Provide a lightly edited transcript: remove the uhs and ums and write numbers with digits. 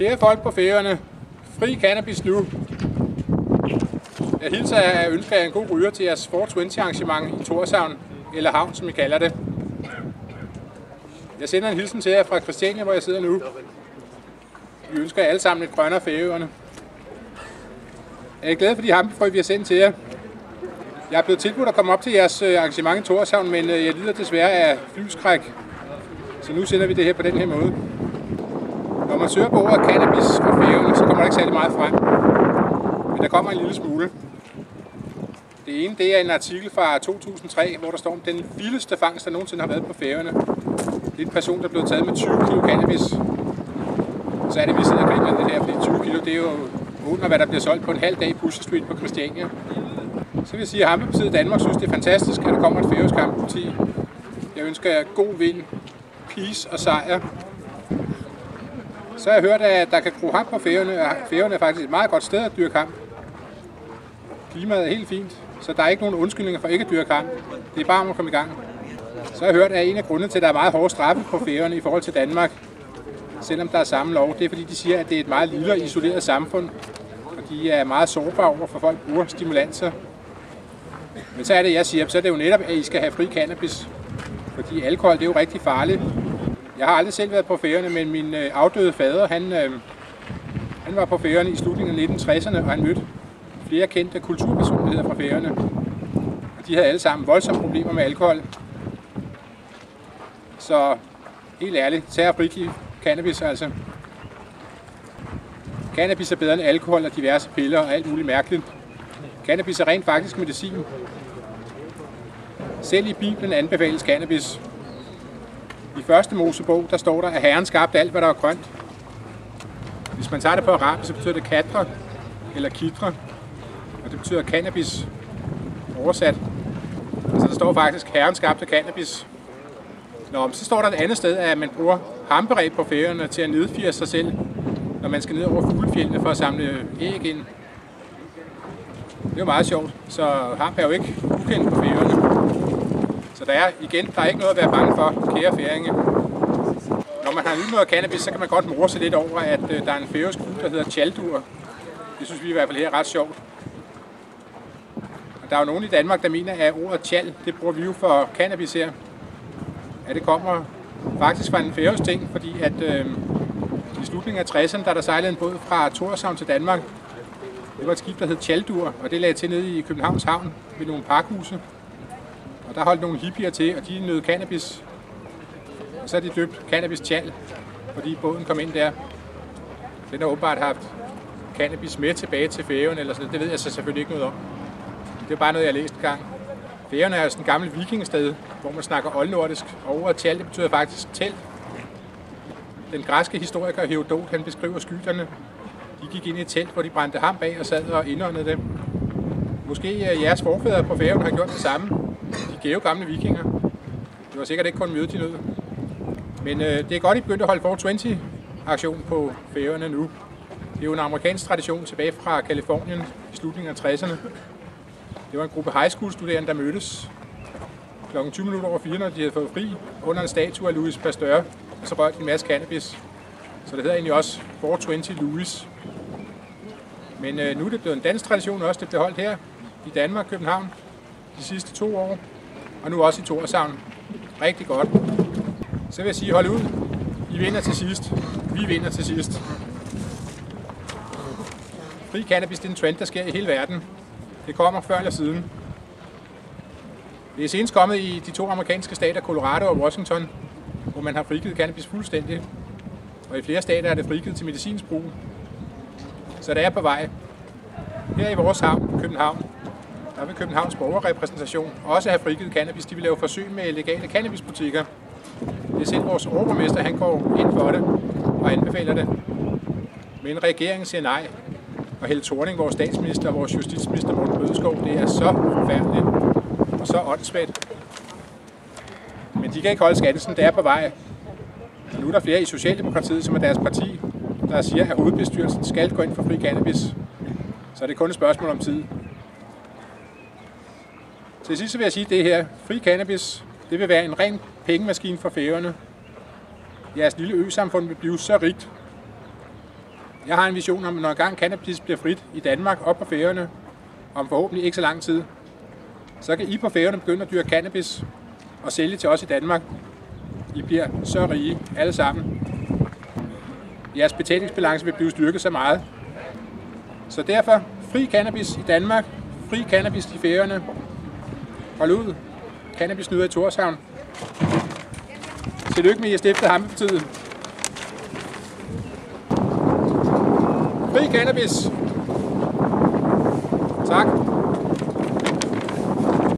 Kære folk på Færøerne, fri cannabis nu. Jeg hilser jer og ønsker jer en god ryger til jeres 420 arrangement i Tórshavn, eller havn, som I kalder det. Jeg sender en hilsen til jer fra Christiania, hvor jeg sidder nu. Vi ønsker jer alle sammen et grønnere Færøerne. Jeg er glad for de hampefrø, vi har sendt til jer. Jeg er blevet tilbudt at komme op til jeres arrangement i Tórshavn, men jeg lider desværre af flyskræk. Så nu sender vi det her på den her måde. Når man søger på ordet cannabis fra Færøerne, så kommer der ikke særlig meget frem. Men der kommer en lille smule. Det ene, det er en artikel fra 2003, hvor der står om den vildeste fangst, der nogensinde har været på Færøerne. Det er en person, der blev taget med 20 kilo cannabis. Så er det, vi sidder og griner det her, fordi 20 kilo, det er jo under, hvad der bliver solgt på en halv dag i Pusher Street på Christiania. Så vil jeg sige, at Hampepartiet i Danmark synes, det er fantastisk, at der kommer et færøsk hampeparti. Jeg ønsker jer god vind, peace og sejr. Så har jeg hørt, at der kan gro hamp på Færøerne, og Færøerne er faktisk et meget godt sted at dyrke hamp. Klimaet er helt fint, så der er ikke nogen undskyldninger for ikke at dyrke hamp. Det er bare om at komme i gang. Så har jeg hørt, at en af grundene til, at der er meget hårde straffe på Færøerne i forhold til Danmark, selvom der er samme lov, det er fordi, de siger, at det er et meget lille og isoleret samfund, og de er meget sårbare over for folk bruger stimulanser. Men så er det, jeg siger, så er det jo netop, at I skal have fri cannabis, fordi alkohol, det er jo rigtig farligt. Jeg har aldrig selv været på Færøerne, men min afdøde fader, han var på Færøerne i slutningen af 1960'erne, og han mødte flere kendte kulturpersonligheder fra Færøerne. Og de havde alle sammen voldsomme problemer med alkohol. Så helt ærligt, tag og frigiv cannabis altså. Cannabis er bedre end alkohol og diverse piller og alt muligt mærkeligt. Cannabis er rent faktisk medicin. Selv i Bibelen anbefales cannabis. I første Mosebog, der står der, at Herren skabte alt, hvad der var grønt. Hvis man tager det på arabisk, så betyder det katra eller kitra, og det betyder cannabis oversat. Altså der står faktisk, at Herren skabte cannabis. Så står der et andet sted, at man bruger hamperæb på Færøerne til at nedfire sig selv, når man skal ned over fuglefjeldene for at samle æg ind. Det er jo meget sjovt, så hamp er jo ikke ukendt på Færøerne. Så der er ikke noget at være bange for, kære færinge. Når man har nydt noget cannabis, så kan man godt more sig lidt over, at der er en færøsk fugl, der hedder tjaldur. Det synes vi i hvert fald her er ret sjovt. Og der er jo nogen i Danmark, der mener, at ordet tjal, det bruger vi jo for cannabis her. Ja, det kommer faktisk fra en færøsk ting, fordi at i slutningen af 60'erne, da der sejlede en båd fra Tórshavn til Danmark, det var et skib, der hed Tjaldur, og det lagde til nede i Københavns Havn ved nogle parkhuse. Og der holdt nogle hippier til, og de nød cannabis. Og så har de døbt cannabis tjal, fordi båden kom ind der. Den har åbenbart haft cannabis med tilbage til Færøerne, eller sådan. Det ved jeg så selvfølgelig ikke noget om. Det er bare noget, jeg har læst en gang. Færøerne er sådan en gammel vikingested, hvor man snakker oldnordisk, og ordet tjal, det betyder faktisk telt. Den græske historiker Herodot, han beskriver skyterne. De gik ind i et telt, hvor de brændte hamp af og sad og indåndede dem. Måske jeres forfædre på Færøerne har gjort det samme. De gæve gamle vikinger. Det var sikkert ikke kun møde, de nød. Men det er godt, I begyndte at holde 420-aktion på Færøerne nu. Det er jo en amerikansk tradition tilbage fra Kalifornien i slutningen af 60'erne. Det var en gruppe high school-studerende, der mødtes kl. 20 minutter over 4, når de havde fået fri, under en statue af Louis Pasteur, og så rørte de en masse cannabis. Så det hedder egentlig også 420 Louis. Men nu er det blevet en dansk tradition også, det blev holdt her i Danmark, København, de sidste 2 år, og nu også i Tórshavn. Rigtig godt. Så vil jeg sige, hold ud. I vinder til sidst. Vi vinder til sidst. Fri cannabis, det er en trend, der sker i hele verden. Det kommer før eller siden. Det er senest kommet i de 2 amerikanske stater, Colorado og Washington, hvor man har frigivet cannabis fuldstændig. Og i flere stater er det frigivet til medicinsk brug. Så det er på vej. Her i vores havn, København, der vil Københavns borgerrepræsentation også have frigivet cannabis. De vil lave forsøg med legale cannabisbutikker. Det er selv vores overborgmester, han går ind for det og anbefaler det. Men regeringen siger nej. Og Helle Thorning, vores statsminister og vores justitsminister Morten Bødskov, det er så forfærdeligt og så åndssvagt. Men de kan ikke holde skattelsen, det er på vej. Nu er der flere i Socialdemokratiet, som er deres parti, der siger, at hovedbestyrelsen skal gå ind for fri cannabis. Så det er kun et spørgsmål om tid. Til sidst vil jeg sige det her. Fri cannabis, det vil være en ren pengemaskine for Færøerne. Jeres lille ø-samfund vil blive så rigt. Jeg har en vision om, når engang cannabis bliver frit i Danmark og på Færøerne, om forhåbentlig ikke så lang tid, så kan I på Færøerne begynde at dyrke cannabis og sælge til os i Danmark. I bliver så rige, alle sammen. Jeres betalingsbalance vil blive styrket så meget. Så derfor, fri cannabis i Danmark, fri cannabis i Færøerne. Hold ud. Cannabis nyder i Tórshavn. Tillykke med, at I har stiftet Hampepartiet. Fri cannabis. Tak.